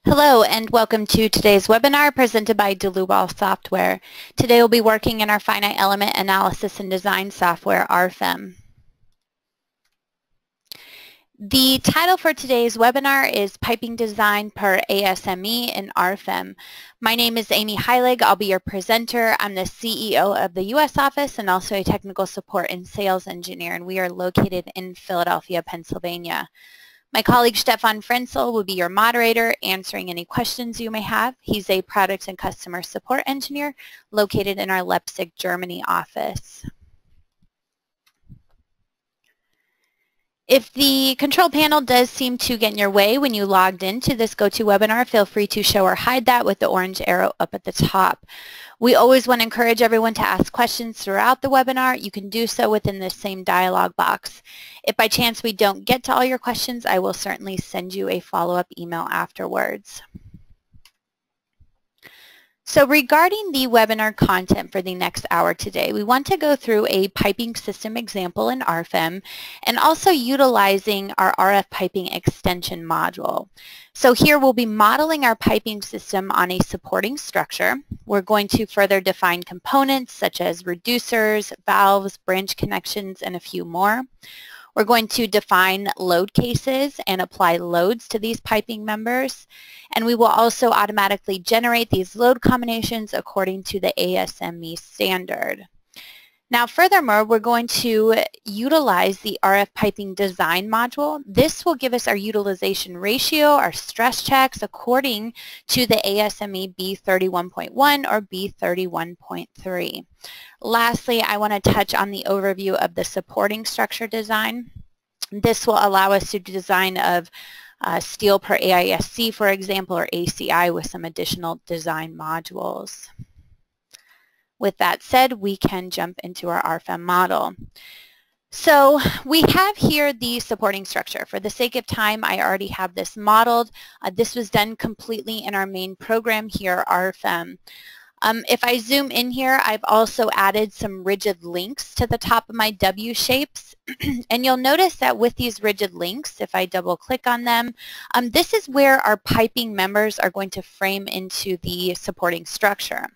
Hello and welcome to today's webinar presented by Dlubal Software. Today we'll be working in our finite element analysis and design software, RFEM. The title for today's webinar is Piping Design per ASME in RFEM. My name is Amy Heilig. I'll be your presenter. I'm the CEO of the U.S. office and also a technical support and sales engineer, and we are located in Philadelphia, Pennsylvania. My colleague Stefan Frenzel will be your moderator, answering any questions you may have. He's a product and customer support engineer located in our Leipzig, Germany office. If the control panel does seem to get in your way when you logged into this GoToWebinar, feel free to show or hide that with the orange arrow up at the top. We always want to encourage everyone to ask questions throughout the webinar. You can do so within this same dialog box. If by chance we don't get to all your questions, I will certainly send you a follow-up email afterwards. So regarding the webinar content for the next hour today, we want to go through a piping system example in RFEM and also utilizing our RF piping extension module. So here we'll be modeling our piping system on a supporting structure. We're going to further define components such as reducers, valves, branch connections, and a few more. We're going to define load cases and apply loads to these piping members. And we will also automatically generate these load combinations according to the ASME standard. Now furthermore, we're going to utilize the RF piping design module. This will give us our utilization ratio, our stress checks according to the ASME B31.1 or B31.3. Lastly, I want to touch on the overview of the supporting structure design. This will allow us to design of steel per AISC, for example, or ACI with some additional design modules. With that said, we can jump into our RFEM model. So we have here the supporting structure. For the sake of time, I already have this modeled. This was done completely in our main program here, RFEM. If I zoom in here, I've also added some rigid links to the top of my W shapes. And you'll notice that with these rigid links, if I double click on them, this is where our piping members are going to frame into the supporting structure.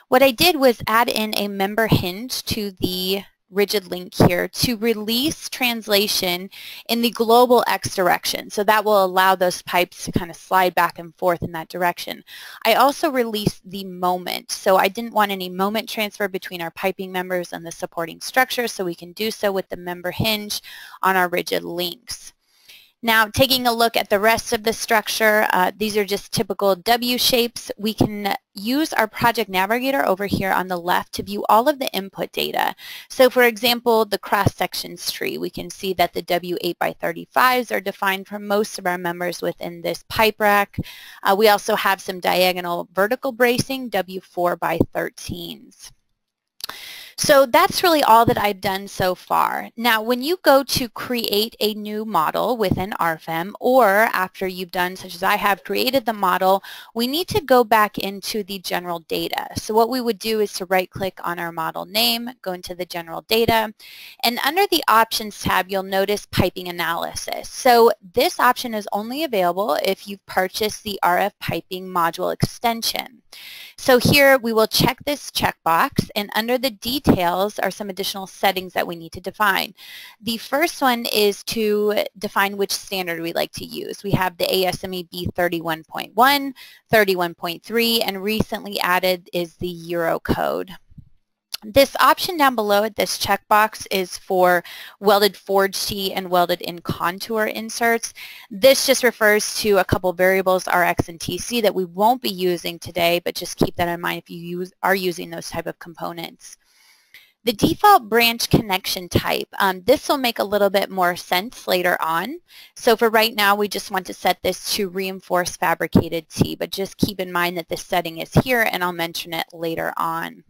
What I did was add in a member hinge to the rigid link here to release translation in the global X direction. So that will allow those pipes to kind of slide back and forth in that direction. I also released the moment. So I didn't want any moment transfer between our piping members and the supporting structure, so we can do so with the member hinge on our rigid links. Now, taking a look at the rest of the structure, these are just typical W shapes. We can use our project navigator over here on the left to view all of the input data. So for example, the cross sections tree, we can see that the W8x35s are defined for most of our members within this pipe rack. We also have some diagonal vertical bracing, W4x13s. So that's really all that I've done so far. Now, when you go to create a new model within RFEM, or after you've done, such as I have, created the model, we need to go back into the general data. So what we would do is to right-click on our model name, go into the general data, and under the options tab, you'll notice piping analysis. So this option is only available if you've purchased the RF piping module extension. So here we will check this checkbox, and under the details are some additional settings that we need to define. The first one is to define which standard we like to use. We have the ASME B31.1, 31.3, and recently added is the Euro code. This option down below it, this checkbox, is for welded forged sheet and welded in contour inserts. This just refers to a couple variables, RX and TC, that we won't be using today, but just keep that in mind if you are using those type of components. The default branch connection type, this will make a little bit more sense later on. So for right now, we just want to set this to reinforced fabricated T, but just keep in mind that this setting is here, and I'll mention it later on.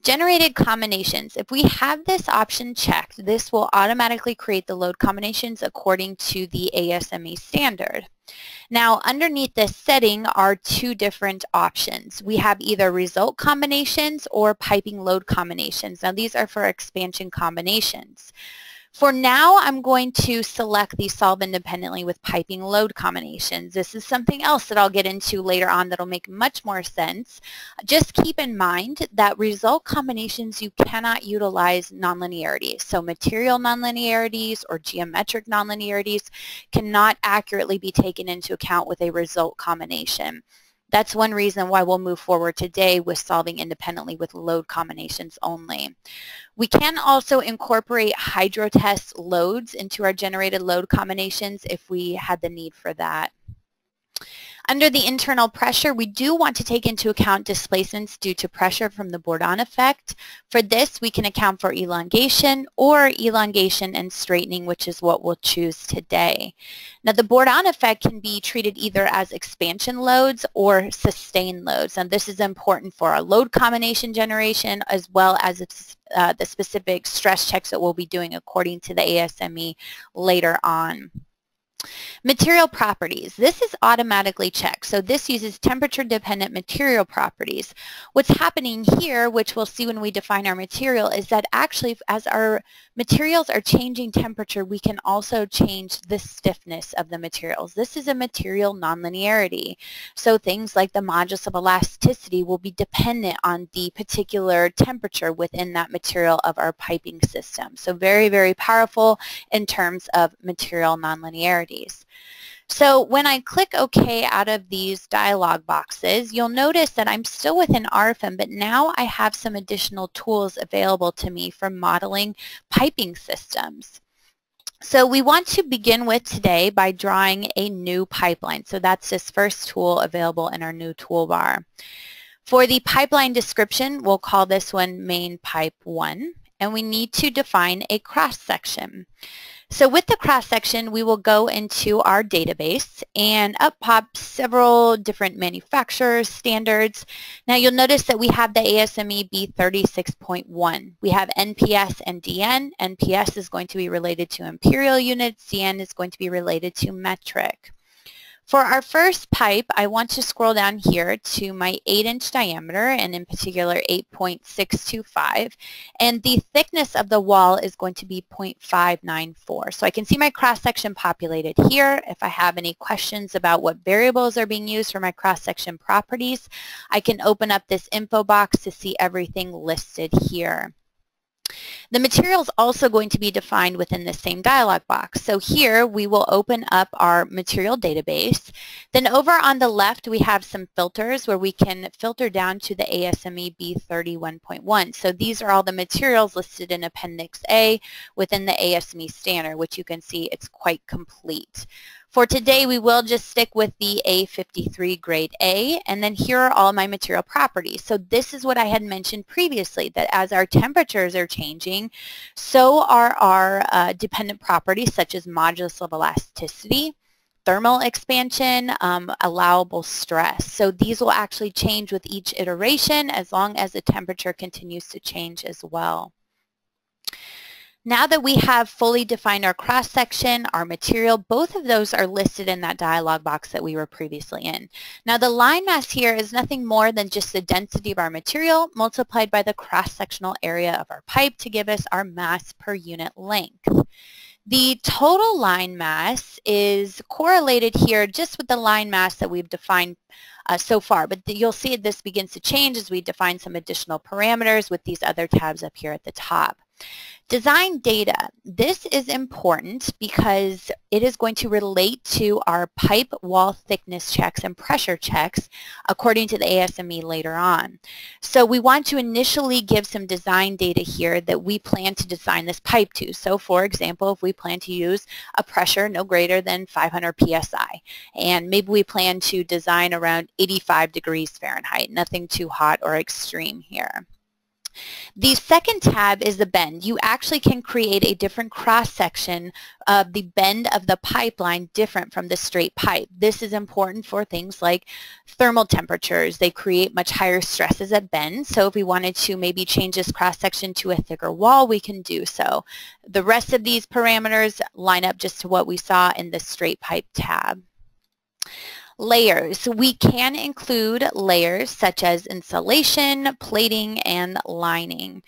Generated combinations. If we have this option checked, this will automatically create the load combinations according to the ASME standard. Now, underneath this setting are two different options. We have either result combinations or piping load combinations. Now, these are for expansion combinations. For now, I'm going to select the solve independently with piping load combinations. This is something else that I'll get into later on that'll make much more sense. Just keep in mind that result combinations, you cannot utilize nonlinearities. So material nonlinearities or geometric nonlinearities cannot accurately be taken into account with a result combination. That's one reason why we'll move forward today with solving independently with load combinations only. We can also incorporate hydrotest loads into our generated load combinations if we had the need for that. Under the internal pressure, we do want to take into account displacements due to pressure from the Bourdon effect. For this, we can account for elongation or elongation and straightening, which is what we'll choose today. Now, the Bourdon effect can be treated either as expansion loads or sustained loads. And this is important for our load combination generation as well as the specific stress checks that we'll be doing according to the ASME later on. Material properties. This is automatically checked. So this uses temperature-dependent material properties. What's happening here, which we'll see when we define our material, is that actually as our materials are changing temperature, we can also change the stiffness of the materials. This is a material nonlinearity. So things like the modulus of elasticity will be dependent on the particular temperature within that material of our piping system. So very, very powerful in terms of material nonlinearity. So when I click OK out of these dialog boxes, you'll notice that I'm still within RFEM, but now I have some additional tools available to me for modeling piping systems. So we want to begin with today by drawing a new pipeline. So that's this first tool available in our new toolbar. For the pipeline description, we'll call this one main pipe 1, and we need to define a cross-section. So with the cross-section, we will go into our database and up pop several different manufacturers, standards. Now you'll notice that we have the ASME B31.1. We have NPS and DN. NPS is going to be related to imperial units. DN is going to be related to metric. For our first pipe, I want to scroll down here to my 8-inch diameter, and in particular 8.625, and the thickness of the wall is going to be 0.594. So I can see my cross-section populated here. If I have any questions about what variables are being used for my cross-section properties, I can open up this info box to see everything listed here. The material is also going to be defined within the same dialog box. So here we will open up our material database. Then over on the left we have some filters where we can filter down to the ASME B31.1. So these are all the materials listed in Appendix A within the ASME standard, which you can see it's quite complete. For today, we will just stick with the A53 grade A, and then here are all my material properties. So this is what I had mentioned previously, that as our temperatures are changing, so are our dependent properties such as modulus of elasticity, thermal expansion, allowable stress. So these will actually change with each iteration as long as the temperature continues to change as well. Now that we have fully defined our cross-section, our material, both of those are listed in that dialog box that we were previously in. Now the line mass here is nothing more than just the density of our material multiplied by the cross-sectional area of our pipe to give us our mass per unit length. The total line mass is correlated here just with the line mass that we've defined so far, but you'll see this begins to change as we define some additional parameters with these other tabs up here at the top. Design data. This is important because it is going to relate to our pipe wall thickness checks and pressure checks according to the ASME later on. So we want to initially give some design data here that we plan to design this pipe to. So for example, if we plan to use a pressure no greater than 500 psi, and maybe we plan to design around 85 degrees Fahrenheit, nothing too hot or extreme here. The second tab is the bend. You actually can create a different cross-section of the bend of the pipeline different from the straight pipe. This is important for things like thermal temperatures. They create much higher stresses at bend. So if we wanted to maybe change this cross-section to a thicker wall, we can do so. The rest of these parameters line up just to what we saw in the straight pipe tab. Layers. We can include layers such as insulation, plating, and lining.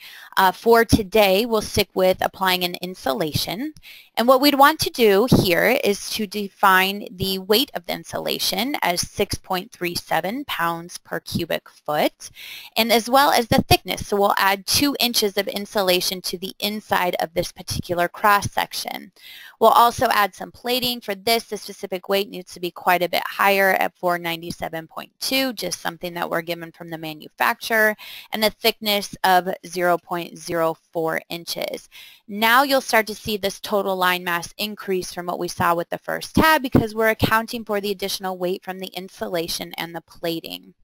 For today, we'll stick with applying an insulation. And what we'd want to do here is to define the weight of the insulation as 6.37 pounds per cubic foot, and as well as the thickness. So we'll add 2 inches of insulation to the inside of this particular cross section. We'll also add some plating. For this, the specific weight needs to be quite a bit higher at 497.2, just something that we're given from the manufacturer, and a thickness of 0.04 inches. Now you'll start to see this total line mass increase from what we saw with the first tab because we're accounting for the additional weight from the insulation and the plating.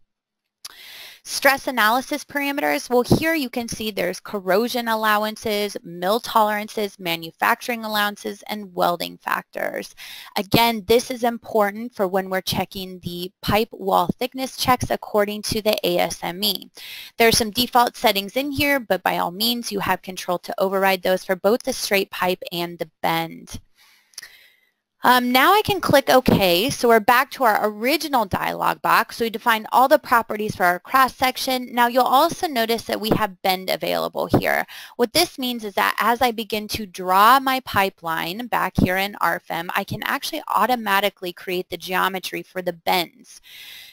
Stress analysis parameters, well, here you can see there's corrosion allowances, mill tolerances, manufacturing allowances, and welding factors. Again, this is important for when we're checking the pipe wall thickness checks according to the ASME. There are some default settings in here, but by all means, you have control to override those for both the straight pipe and the bend. Now I can click OK. So we're back to our original dialog box. So we define all the properties for our cross section. Now you'll also notice that we have bend available here. What this means is that as I begin to draw my pipeline back here in RFEM, I can actually automatically create the geometry for the bends.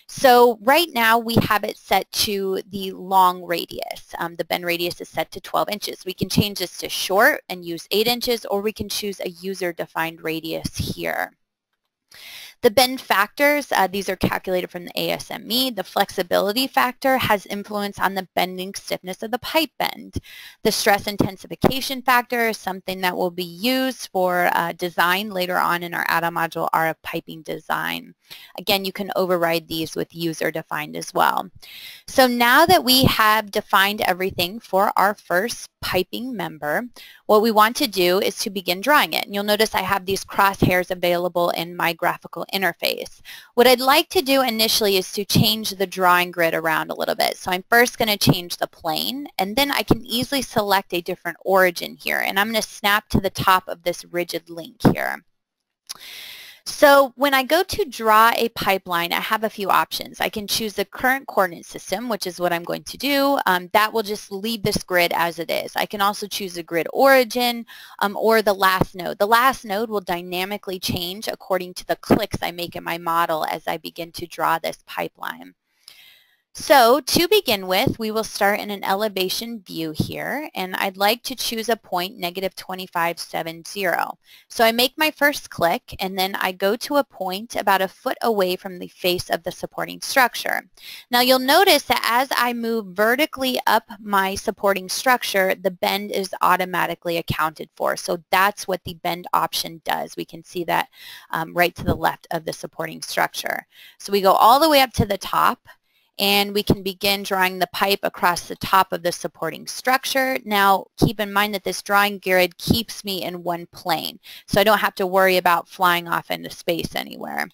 So right now we have it set to the long radius. The bend radius is set to 12 inches. We can change this to short and use 8 inches, or we can choose a user-defined radius here. The bend factors, these are calculated from the ASME. The flexibility factor has influence on the bending stiffness of the pipe bend. The stress intensification factor is something that will be used for design later on in our add-on module RF piping design. Again, you can override these with user defined as well. So now that we have defined everything for our first piping member, what we want to do is to begin drawing it. And you'll notice I have these crosshairs available in my graphical interface. What I'd like to do initially is to change the drawing grid around a little bit. So I'm first going to change the plane, and then I can easily select a different origin here. And I'm going to snap to the top of this rigid link here. So when I go to draw a pipeline, I have a few options. I can choose the current coordinate system, which is what I'm going to do. That will just leave this grid as it is. I can also choose a grid origin or the last node. The last node will dynamically change according to the clicks I make in my model as I begin to draw this pipeline. So to begin with, we will start in an elevation view here, and I'd like to choose a point -2570. So I make my first click, and then I go to a point about a foot away from the face of the supporting structure. Now you'll notice that as I move vertically up my supporting structure, the bend is automatically accounted for. So that's what the bend option does. We can see that right to the left of the supporting structure. So we go all the way up to the top, and we can begin drawing the pipe across the top of the supporting structure. Now, keep in mind that this drawing grid keeps me in one plane, so I don't have to worry about flying off into space anywhere.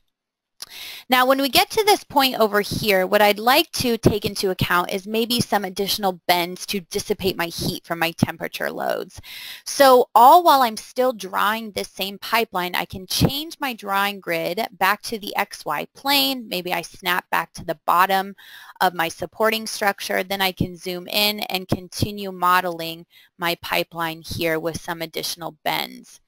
Now, when we get to this point over here, what I'd like to take into account is maybe some additional bends to dissipate my heat from my temperature loads. So all while I'm still drawing this same pipeline, I can change my drawing grid back to the XY plane. Maybe I snap back to the bottom of my supporting structure. Then I can zoom in and continue modeling my pipeline here with some additional bends.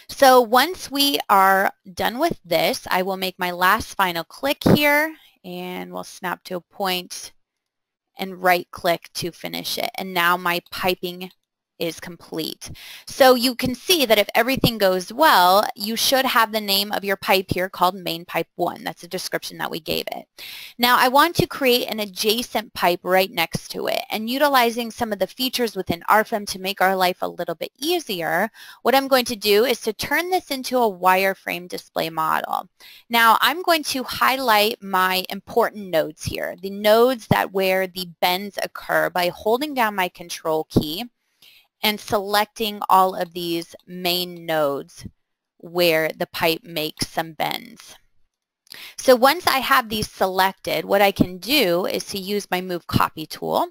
So once we are done with this, I will make my last final click here, and we'll snap to a point and right click to finish it. And now my piping is complete. So you can see that if everything goes well, you should have the name of your pipe here called main pipe 1. That's the description that we gave it. Now I want to create an adjacent pipe right next to it, and utilizing some of the features within RFEM to make our life a little bit easier, what I'm going to do is to turn this into a wireframe display model. Now I'm going to highlight my important nodes here, the nodes where the bends occur, by holding down my control key and selecting all of these main nodes where the pipe makes some bends. So once I have these selected, what I can do is to use my Move Copy tool.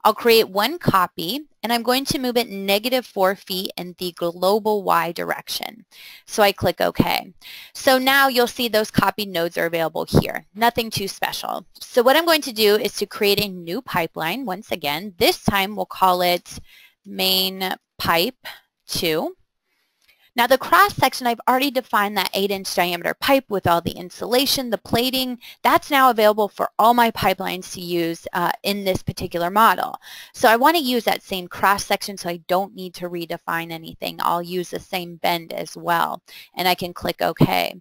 I'll create one copy, and I'm going to move it -4 feet in the global Y direction. So I click OK. So now you'll see those copied nodes are available here. Nothing too special. So what I'm going to do is to create a new pipeline once again. This time we'll call it main pipe 2. Now the cross section, I've already defined that 8-inch diameter pipe with all the insulation, the plating. That's now available for all my pipelines to use in this particular model. So I want to use that same cross section, so I don't need to redefine anything. I'll use the same bend as well, and I can click OK.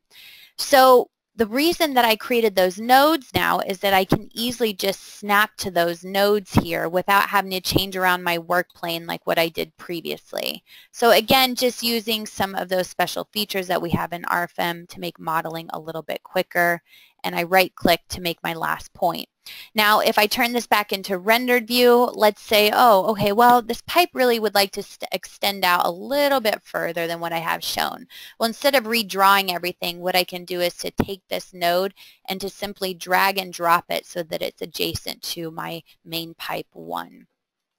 So the reason that I created those nodes now is that I can easily just snap to those nodes here without having to change around my work plane like what I did previously. So again, just using some of those special features that we have in RFEM to make modeling a little bit quicker, and I right-click to make my last point. Now, if I turn this back into rendered view, let's say, oh, okay, well, this pipe really would like to extend out a little bit further than what I have shown. Well, instead of redrawing everything, what I can do is to take this node and to simply drag and drop it so that it's adjacent to my main pipe 1.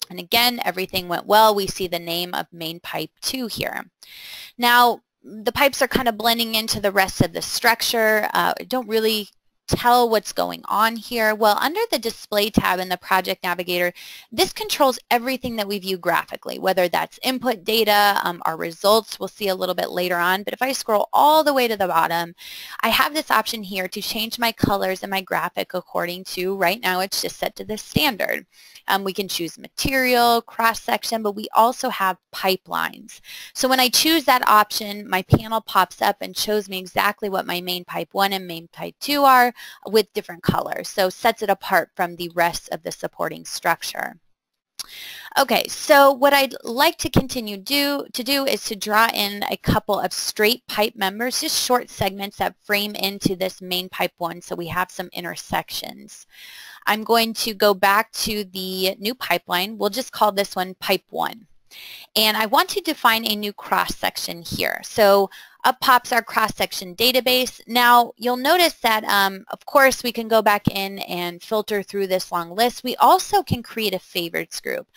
And again, everything went well. We see the name of main pipe 2 here. Now, the pipes are kind of blending into the rest of the structure. Don't really tell what's going on here. Well, under the Display tab in the Project Navigator, this controls everything that we view graphically, whether that's input data, our results we'll see a little bit later on. But if I scroll all the way to the bottom, I have this option here to change my colors and my graphic according to, right now it's just set to the standard. We can choose material, cross-section, but we also have pipelines. So when I choose that option, my panel pops up and shows me exactly what my main pipe 1 and main pipe 2 are with different colors. So sets it apart from the rest of the supporting structure. Okay, so what I'd like to continue to do is to draw in a couple of straight pipe members, just short segments that frame into this main pipe 1 so we have some intersections. I'm going to go back to the new pipeline. We'll just call this one pipe 1. And I want to define a new cross-section here. So up pops our cross-section database. Now, you'll notice that, of course, we can go back in and filter through this long list. We also can create a favorites group.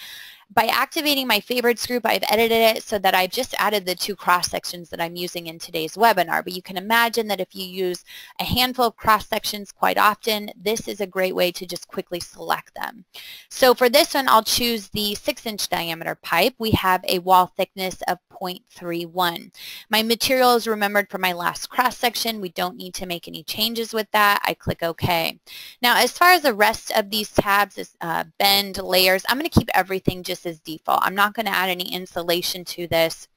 By activating my favorites group, I've edited it so that I've just added the 2 cross-sections that I'm using in today's webinar. But you can imagine that if you use a handful of cross-sections quite often, this is a great way to just quickly select them. So for this one, I'll choose the 6-inch diameter pipe. We have a wall thickness of 0.31. My material is remembered from my last cross-section. We don't need to make any changes with that. I click OK. Now, as far as the rest of these tabs, bend, layers, I'm going to keep everything just as default. I'm not going to add any insulation to this.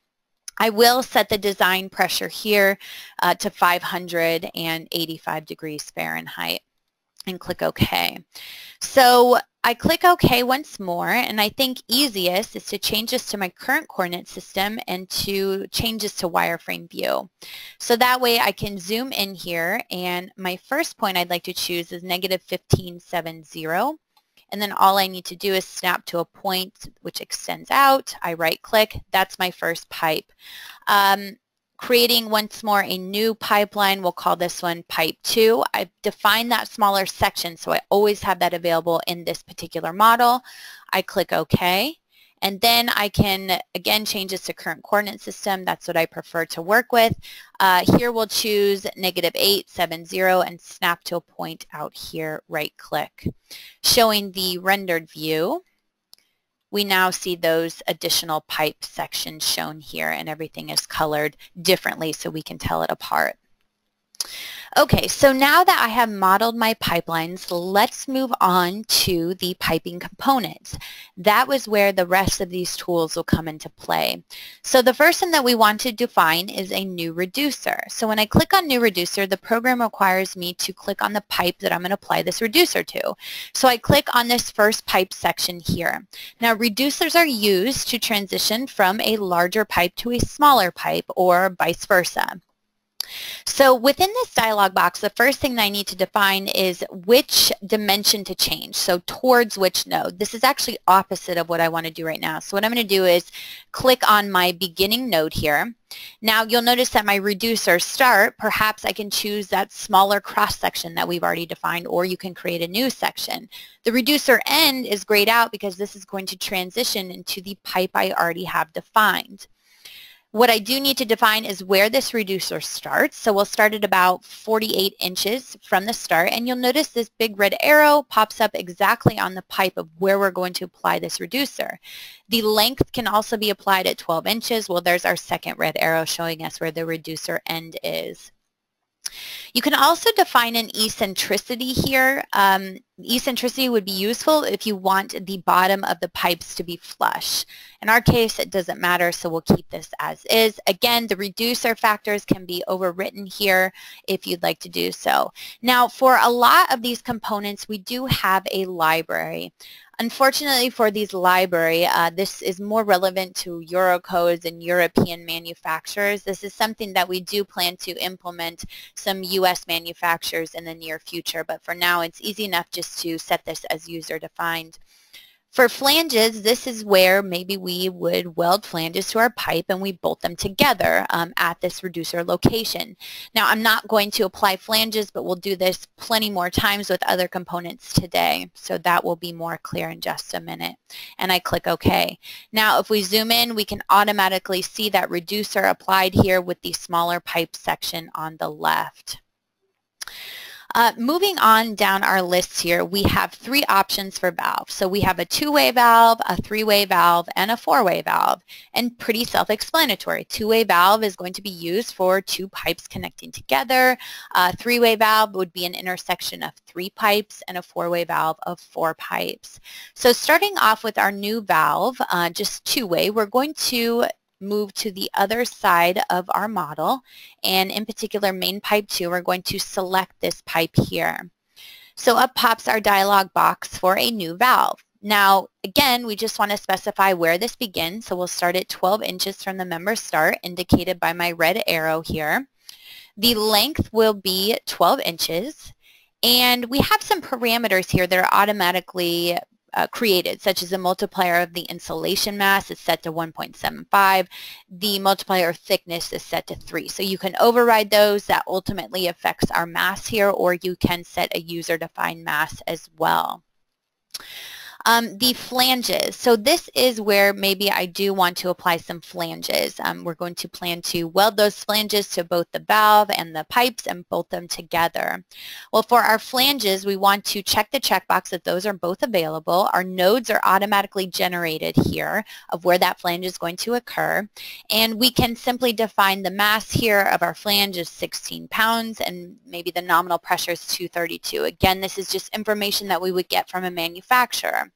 I will set the design pressure here to 585 degrees Fahrenheit and click OK. So I click OK once more, and I think easiest is to change this to my current coordinate system and to change this to wireframe view. So that way I can zoom in here, and my first point I'd like to choose is -1570. And then all I need to do is snap to a point which extends out. I right-click. That's my first pipe. Creating once more a new pipeline. We'll call this one pipe 2. I've defined that smaller section, so I always have that available in this particular model. I click OK. And then I can, again, change this to current coordinate system. That's what I prefer to work with. Here we'll choose -870 and snap to a point out here, right-click. Showing the rendered view, we now see those additional pipe sections shown here, and everything is colored differently so we can tell it apart. Okay, so now that I have modeled my pipelines, let's move on to the piping components. That was where the rest of these tools will come into play. So the first thing that we want to define is a new reducer. So when I click on new reducer, the program requires me to click on the pipe that I'm going to apply this reducer to. So I click on this first pipe section here. Now reducers are used to transition from a larger pipe to a smaller pipe or vice versa. So within this dialog box, the first thing that I need to define is which dimension to change, so towards which node. This is actually opposite of what I want to do right now. So what I'm going to do is click on my beginning node here. Now you'll notice that my reducer start, perhaps I can choose that smaller cross section that we've already defined, or you can create a new section. The reducer end is grayed out because this is going to transition into the pipe I already have defined. What I do need to define is where this reducer starts. So we'll start at about 48 inches from the start, and you'll notice this big red arrow pops up exactly on the pipe of where we're going to apply this reducer. The length can also be applied at 12 inches. Well, there's our second red arrow showing us where the reducer end is. You can also define an eccentricity here. Eccentricity would be useful if you want the bottom of the pipes to be flush. In our case, it doesn't matter, so we'll keep this as is. Again, the reducer factors can be overwritten here if you'd like to do so. Now, for a lot of these components, we do have a library. Unfortunately for these library, this is more relevant to Eurocodes and European manufacturers. This is something that we do plan to implement some U.S. manufacturers in the near future, but for now it's easy enough just to set this as user-defined. For flanges, this is where maybe we would weld flanges to our pipe and we bolt them together at this reducer location. Now, I'm not going to apply flanges, but we'll do this plenty more times with other components today, so that will be more clear in just a minute. And I click OK. Now, if we zoom in, we can automatically see that reducer applied here with the smaller pipe section on the left. Moving on down our list here, we have three options for valves. So we have a two-way valve, a three-way valve, and a four-way valve, and pretty self-explanatory. Two-way valve is going to be used for two pipes connecting together. A three-way valve would be an intersection of three pipes, and a four-way valve of four pipes. So starting off with our new valve, just two-way, we're going to move to the other side of our model, and in particular main pipe 2, we're going to select this pipe here. So up pops our dialog box for a new valve. Now again, we just want to specify where this begins, so we'll start at 12 inches from the member start, indicated by my red arrow here. The length will be 12 inches, and we have some parameters here that are automatically created, such as the multiplier of the insulation mass is set to 1.75. The multiplier of thickness is set to 3. So you can override those. That ultimately affects our mass here, or you can set a user-defined mass as well. The flanges. So this is where maybe I do want to apply some flanges. We're going to plan to weld those flanges to both the valve and the pipes and bolt them together. Well, for our flanges, we want to check the checkbox that those are both available. Our nodes are automatically generated here of where that flange is going to occur. And we can simply define the mass here of our flange as 16 pounds, and maybe the nominal pressure is 232. Again, this is just information that we would get from a manufacturer.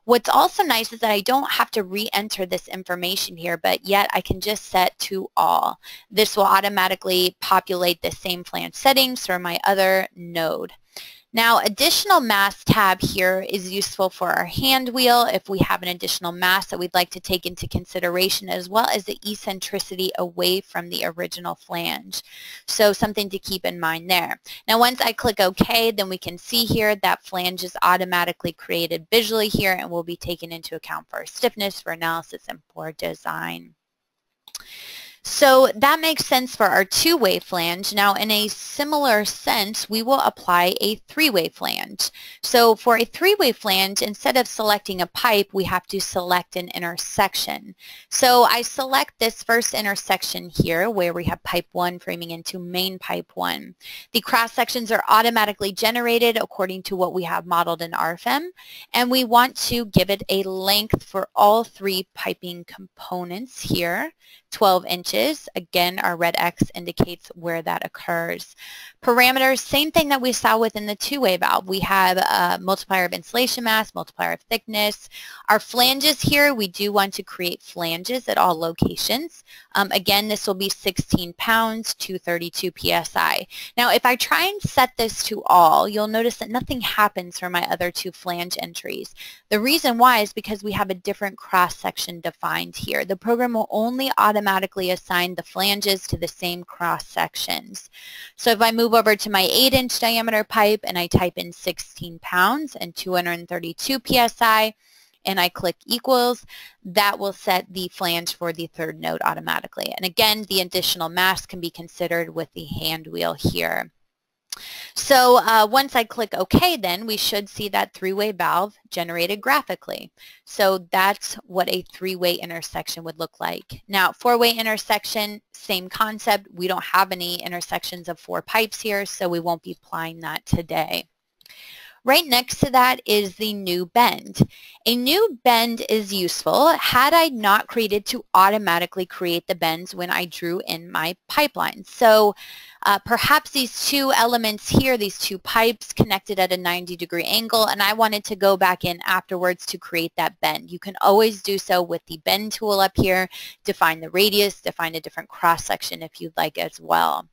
What's also nice is that I don't have to re-enter this information here, but yet I can just set to all. This will automatically populate the same flange settings for my other node. Now, additional mass tab here is useful for our hand wheel if we have an additional mass that we'd like to take into consideration, as well as the eccentricity away from the original flange. So something to keep in mind there. Now, once I click OK, then we can see here that flange is automatically created visually here and will be taken into account for stiffness, for analysis, and for design. So that makes sense for our two-way flange. Now, in a similar sense, we will apply a three-way flange. So for a three-way flange, instead of selecting a pipe, we have to select an intersection. So I select this first intersection here where we have pipe 1 framing into main pipe 1. The cross sections are automatically generated according to what we have modeled in RFEM, and we want to give it a length for all three piping components here, 12 inches. Again, our red X indicates where that occurs. Parameters, same thing that we saw within the two-way valve. We have a multiplier of insulation mass, multiplier of thickness. Our flanges here, we do want to create flanges at all locations. Again, this will be 16 pounds, 232 psi. Now, if I try and set this to all, you'll notice that nothing happens for my other two flange entries. The reason why is because we have a different cross-section defined here. The program will only automatically automatically assign the flanges to the same cross sections. So if I move over to my 8-inch diameter pipe and I type in 16 pounds and 232 psi, and I click equals, that will set the flange for the third node automatically. And again, the additional mass can be considered with the hand wheel here. So once I click OK, then we should see that three-way valve generated graphically. So that's what a three-way intersection would look like. Now, four-way intersection, same concept. We don't have any intersections of 4 pipes here, so we won't be applying that today. Right next to that is the new bend. A new bend is useful had I not created to automatically create the bends when I drew in my pipeline. So perhaps these two elements here, these two pipes connected at a 90-degree angle, and I wanted to go back in afterwards to create that bend. You can always do so with the bend tool up here, define the radius, define a different cross section if you'd like as well.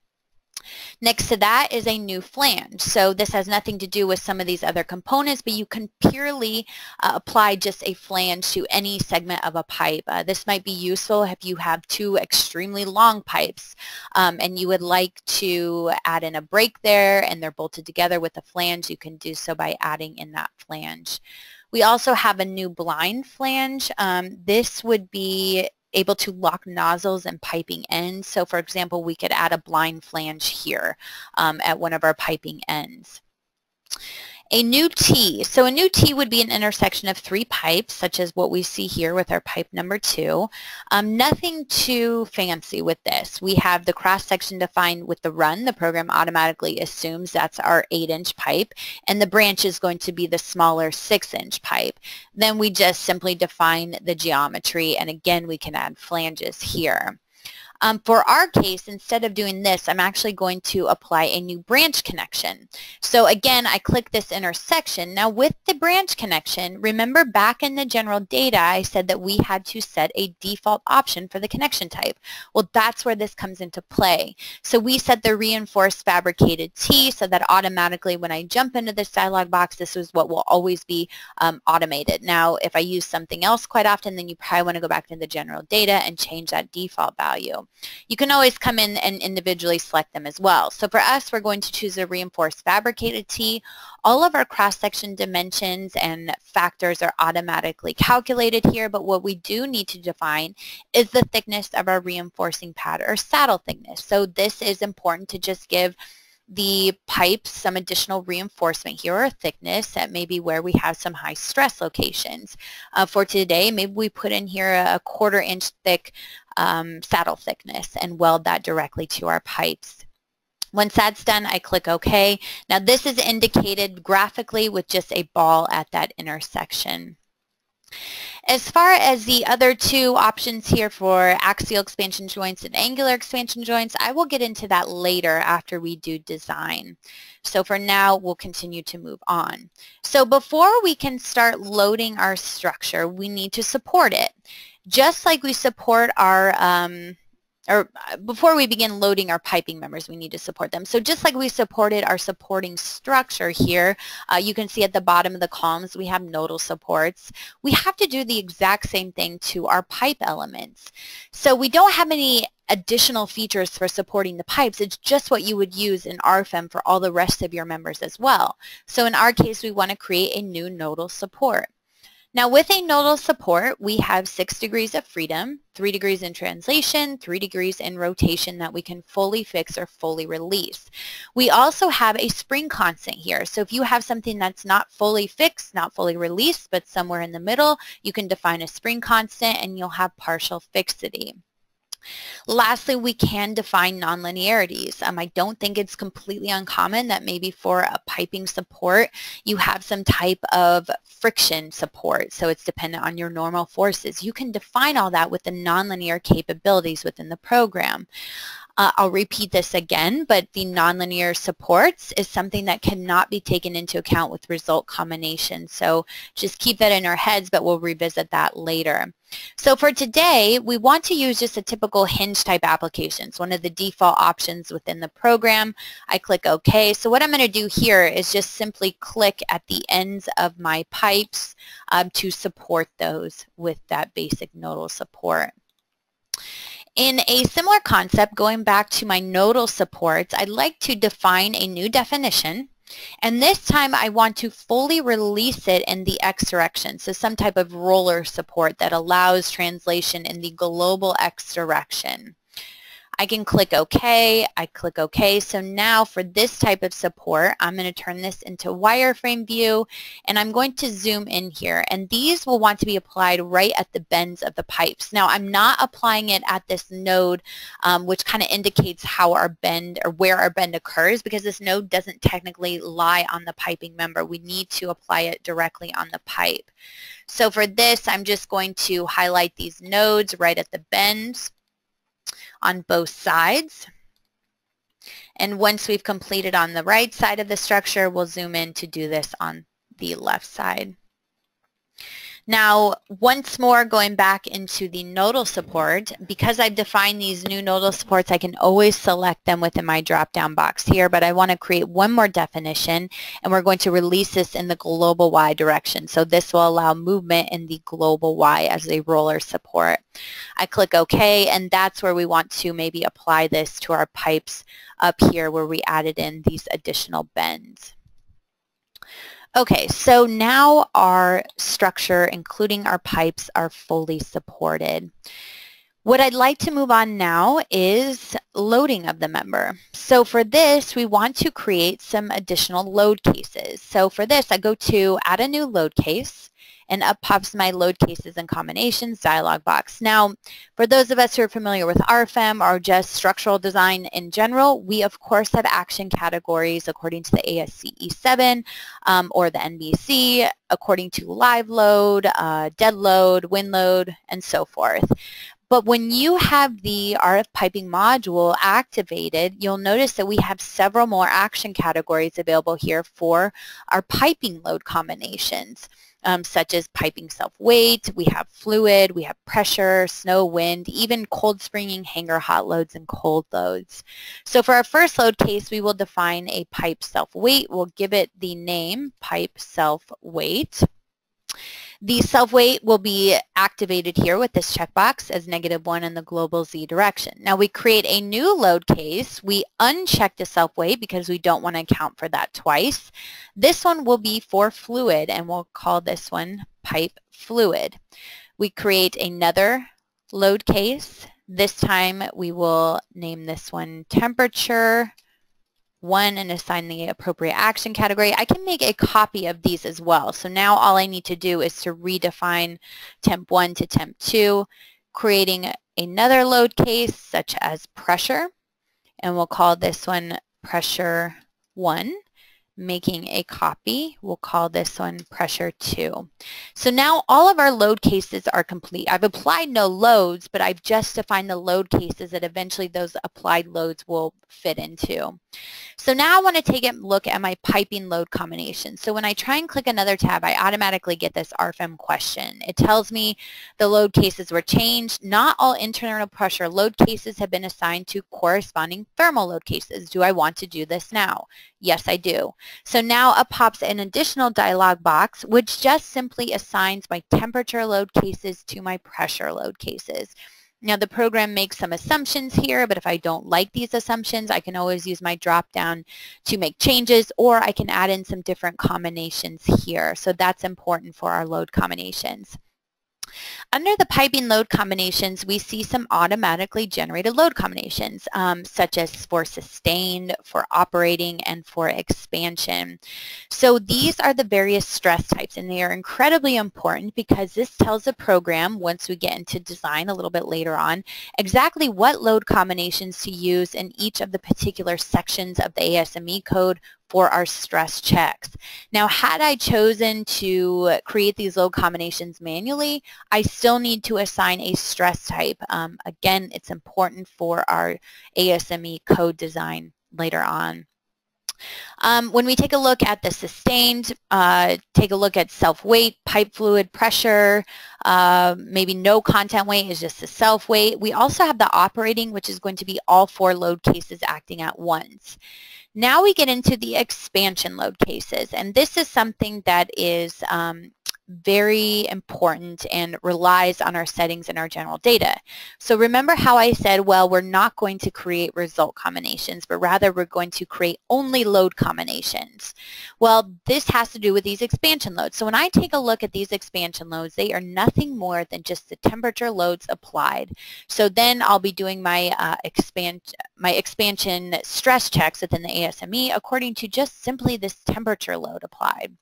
Next to that is a new flange. So this has nothing to do with some of these other components, but you can purely apply just a flange to any segment of a pipe. This might be useful if you have 2 extremely long pipes and you would like to add in a break there and they're bolted together with a flange. You can do so by adding in that flange. We also have a new blind flange. This would be able to lock nozzles and piping ends. So for example, we could add a blind flange here at one of our piping ends. A new T. So a new T would be an intersection of 3 pipes, such as what we see here with our pipe number 2. Nothing too fancy with this. We have the cross-section defined with the run. The program automatically assumes that's our 8-inch pipe, and the branch is going to be the smaller 6-inch pipe. Then we just simply define the geometry, and again, we can add flanges here. For our case, instead of doing this, I'm actually going to apply a new branch connection. So again, I click this intersection. Now with the branch connection, remember back in the general data, I said that we had to set a default option for the connection type. Well, that's where this comes into play. So we set the reinforced fabricated T so that automatically when I jump into this dialog box, this is what will always be automated. Now, if I use something else quite often, then you probably want to go back to the general data and change that default value. You can always come in and individually select them as well. So for us, we're going to choose a reinforced fabricated T. All of our cross-section dimensions and factors are automatically calculated here, but what we do need to define is the thickness of our reinforcing pad or saddle thickness. So this is important to just give the pipes some additional reinforcement here or thickness that may be where we have some high stress locations. For today, maybe we put in here a 1/4 inch thick saddle thickness and weld that directly to our pipes. Once that's done, I click OK. Now this is indicated graphically with just a ball at that intersection. As far as the other 2 options here for axial expansion joints and angular expansion joints, I will get into that later after we do design. So for now, we'll continue to move on. So before we can start loading our structure, we need to support it. Just like we support our before we begin loading our piping members, we need to support them. So just like we supported our supporting structure here, you can see at the bottom of the columns we have nodal supports. We have to do the exact same thing to our pipe elements. So we don't have any additional features for supporting the pipes. It's just what you would use in RFEM for all the rest of your members as well. So in our case, we want to create a new nodal support. Now with a nodal support, we have 6 degrees of freedom, 3 degrees in translation, 3 degrees in rotation that we can fully fix or fully release. We also have a spring constant here. So if you have something that's not fully fixed, not fully released, but somewhere in the middle, you can define a spring constant and you'll have partial fixity. Lastly, we can define nonlinearities. I don't think it's completely uncommon that maybe for a piping support, you have some type of friction support. So it's dependent on your normal forces. You can define all that with the nonlinear capabilities within the program. I'll repeat this again, but the nonlinear supports is something that cannot be taken into account with result combinations. So just keep that in our heads, but we'll revisit that later. So for today, we want to use just a typical hinge type applications, one of the default options within the program. I click OK. So what I'm going to do here is just simply click at the ends of my pipes to support those with that basic nodal support. In a similar concept, going back to my nodal supports, I'd like to define a new definition. And this time I want to fully release it in the X direction, so some type of roller support that allows translation in the global X direction. I can click OK, I click OK. So now for this type of support, I'm going to turn this into wireframe view, and I'm going to zoom in here. And these will want to be applied right at the bends of the pipes. Now I'm not applying it at this node, which kind of indicates how our bend or where our bend occurs, because this node doesn't technically lie on the piping member. We need to apply it directly on the pipe. So for this, I'm just going to highlight these nodes right at the bends on both sides. And once we've completed on the right side of the structure, we'll zoom in to do this on the left side. Now, once more going back into the nodal support, because I've defined these new nodal supports, I can always select them within my drop-down box here, but I want to create one more definition, and we're going to release this in the global Y direction. So this will allow movement in the global Y as a roller support. I click OK, and that's where we want to maybe apply this to our pipes up here where we added in these additional bends. Okay, so now our structure, including our pipes, are fully supported. What I'd like to move on now is loading of the member. So for this, we want to create some additional load cases. So for this, I go to Add a New Load Case, and up pops my Load Cases and Combinations dialog box. Now, for those of us who are familiar with RFEM or just structural design in general, we of course have action categories according to the ASCE 7 or the NBC, according to live load, dead load, win load, and so forth. But when you have the RF piping module activated, you'll notice that we have several more action categories available here for our piping load combinations. Such as piping self-weight, we have fluid, we have pressure, snow, wind, even cold springing, hanger hot loads, and cold loads. So for our first load case, we will define a pipe self-weight. We'll give it the name pipe self-weight. The self-weight will be activated here with this checkbox as -1 in the global Z direction. Now we create a new load case. We uncheck the self-weight because we don't want to account for that twice. This one will be for fluid, and we'll call this one pipe fluid. We create another load case. This time we will name this one temperature 1 and assign the appropriate action category. I can make a copy of these as well. So now all I need to do is to redefine temp 1 to temp 2, creating another load case such as pressure, and we'll call this one pressure 1. Making a copy, we'll call this one pressure 2. So now all of our load cases are complete. I've applied no loads, but I've just defined the load cases that eventually those applied loads will fit into. So now I want to take a look at my piping load combination. So when I try and click another tab, I automatically get this RFEM question. It tells me the load cases were changed. Not all internal pressure load cases have been assigned to corresponding thermal load cases. Do I want to do this now? Yes, I do. So now up pops an additional dialog box, which just simply assigns my temperature load cases to my pressure load cases. Now the program makes some assumptions here, but if I don't like these assumptions, I can always use my drop down to make changes, or I can add in some different combinations here. So that's important for our load combinations. Under the piping load combinations, we see some automatically generated load combinations, such as for sustained, for operating, and for expansion. So these are the various stress types, and they are incredibly important because this tells the program, once we get into design a little bit later on, exactly what load combinations to use in each of the particular sections of the ASME code for our stress checks. Now, had I chosen to create these load combinations manually, I still need to assign a stress type. Again, it's important for our ASME code design later on. When we take a look at the sustained, take a look at self-weight, pipe fluid, pressure, maybe no content weight is just the self-weight. We also have the operating, which is going to be all 4 load cases acting at once. Now we get into the expansion load cases, and this is something that is very important and relies on our settings and our general data. So remember how I said, well, we're not going to create result combinations, but rather we're going to create only load combinations. Well, this has to do with these expansion loads. So when I take a look at these expansion loads, they are nothing more than just the temperature loads applied. So then I'll be doing my expansion stress checks within the ASME according to just simply this temperature load applied.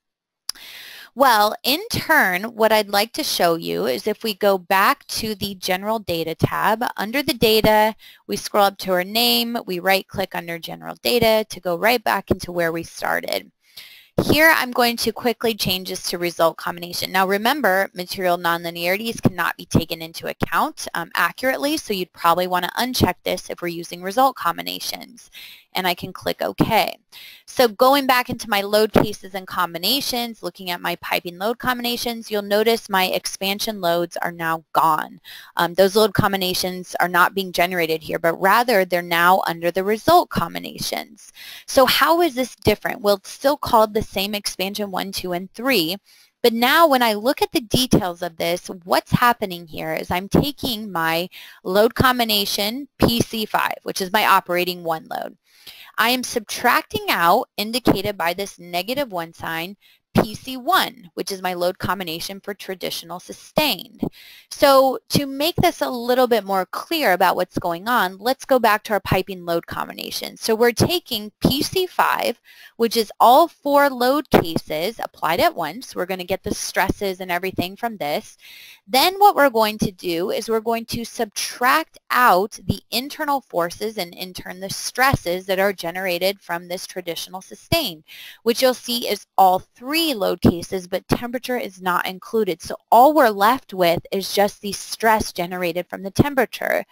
Well, in turn, what I'd like to show you is if we go back to the General Data tab, under the Data, we scroll up to our name, we right-click under General Data to go right back into where we started. Here, I'm going to quickly change this to result combination. Now remember, material nonlinearities cannot be taken into account accurately, so you'd probably want to uncheck this if we're using result combinations. And I can click OK. So going back into my load cases and combinations, looking at my piping load combinations, you'll notice my expansion loads are now gone. Those load combinations are not being generated here, but rather they're now under the result combinations. So how is this different? Well, it's still called the same expansion 1, 2, and 3. But now when I look at the details of this, what's happening here is I'm taking my load combination PC5, which is my operating 1 load. I am subtracting out, indicated by this -1 sign, PC1, which is my load combination for traditional sustained. So to make this a little bit more clear about what's going on, let's go back to our piping load combination. So we're taking PC5, which is all 4 load cases applied at once. We're going to get the stresses and everything from this. Then what we're going to do is we're going to subtract out the internal forces and in turn the stresses that are generated from this traditional sustain, which you'll see is all 3 load cases, but temperature is not included. So all we're left with is just the stress generated from the temperature.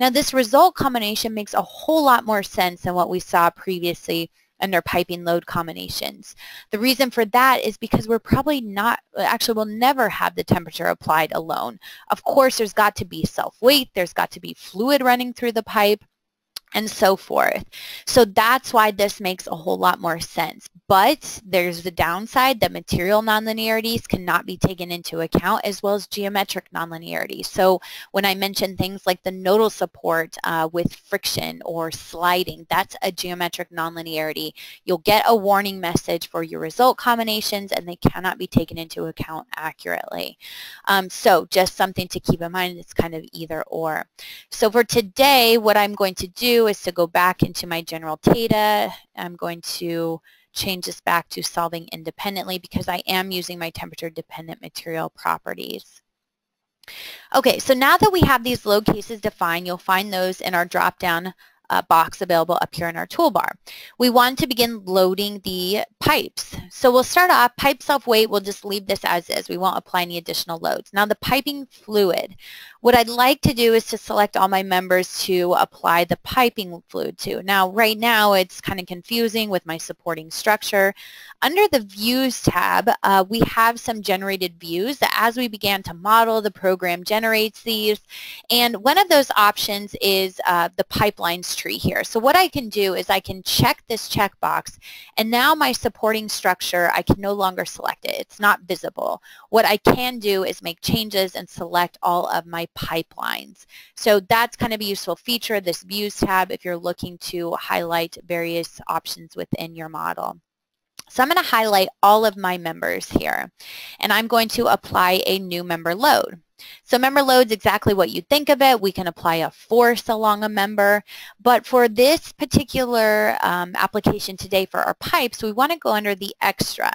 Now this result combination makes a whole lot more sense than what we saw previously under piping load combinations. The reason for that is because we're probably not, actually we'll never have the temperature applied alone. Of course, there's got to be self-weight, there's got to be fluid running through the pipe, and so forth. So that's why this makes a whole lot more sense. But there's the downside that material nonlinearities cannot be taken into account, as well as geometric nonlinearities. So when I mention things like the nodal support with friction or sliding, that's a geometric nonlinearity. You'll get a warning message for your result combinations, and they cannot be taken into account accurately. So just something to keep in mind, it's kind of either or. So for today, what I'm going to do is to go back into my general data. I'm going to change this back to solving independently because I am using my temperature dependent material properties. Okay, so now that we have these load cases defined, you'll find those in our drop-down box available up here in our toolbar. We want to begin loading the pipes. So we'll start off, pipe self-weight, we'll just leave this as is. We won't apply any additional loads. Now the piping fluid, what I'd like to do is to select all my members to apply the piping fluid to. Now right now it's kind of confusing with my supporting structure. Under the Views tab, we have some generated views that as we began to model, the program generates these. And one of those options is the pipelines tree here. So what I can do is I can check this checkbox, and now my supporting structure, I can no longer select it. It's not visible. What I can do is make changes and select all of my pipelines. So that's kind of a useful feature, this Views tab, if you're looking to highlight various options within your model. So I'm going to highlight all of my members here, and I'm going to apply a new member load. So member load is exactly what you think of it. We can apply a force along a member, but for this particular application today for our pipes, we want to go under the extra.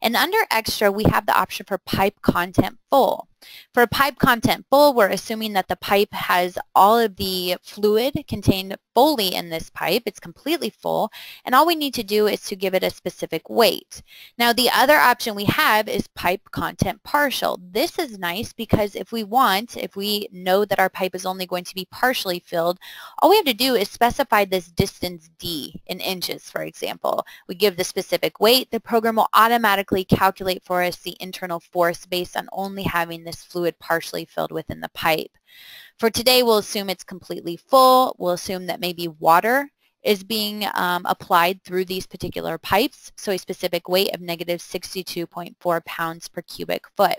And under extra, we have the option for pipe content full. For pipe content full, we're assuming that the pipe has all of the fluid contained fully in this pipe. It's completely full, and all we need to do is to give it a specific weight. Now the other option we have is pipe content partial. This is nice because if we know that our pipe is only going to be partially filled, all we have to do is specify this distance D in inches, for example. We give the specific weight, the program will automatically calculate for us the internal force based on only having this fluid partially filled within the pipe. For today, we'll assume it's completely full. We'll assume that maybe water is being applied through these particular pipes, so a specific weight of negative 62.4 pounds per cubic foot.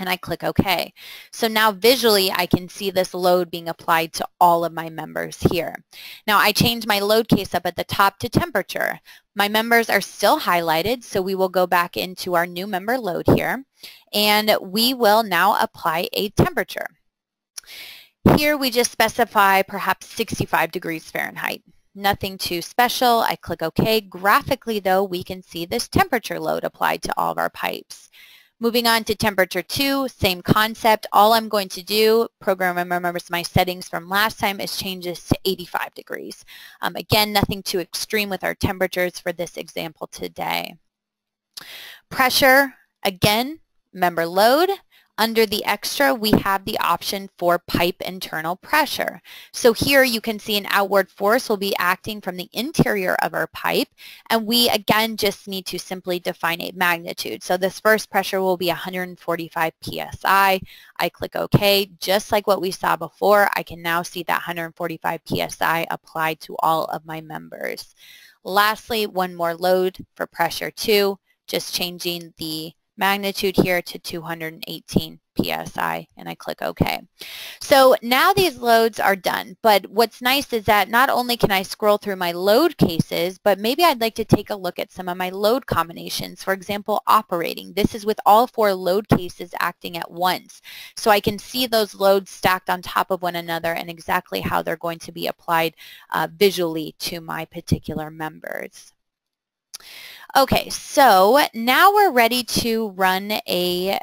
And I click OK. So now visually I can see this load being applied to all of my members here. Now I changed my load case up at the top to temperature. My members are still highlighted, so we will go back into our new member load here, and we will now apply a temperature. Here we just specify perhaps 65 degrees Fahrenheit. Nothing too special. I click OK. Graphically though, we can see this temperature load applied to all of our pipes. Moving on to temperature 2, same concept. All I'm going to do, program remembers my settings from last time, is change this to 85 degrees. Again, nothing too extreme with our temperatures for this example today. Pressure, again, member load. Under the extra, we have the option for pipe internal pressure. So here you can see an outward force will be acting from the interior of our pipe, and we again just need to simply define a magnitude. So this first pressure will be 145 psi. I click OK. Just like what we saw before, I can now see that 145 psi applied to all of my members. Lastly, one more load for pressure 2, just changing the magnitude here to 218 psi, and I click OK. So now these loads are done, but what's nice is that not only can I scroll through my load cases, but maybe I'd like to take a look at some of my load combinations. For example, operating. This is with all 4 load cases acting at once. So I can see those loads stacked on top of one another and exactly how they're going to be applied visually to my particular members. Okay, so now we're ready to run a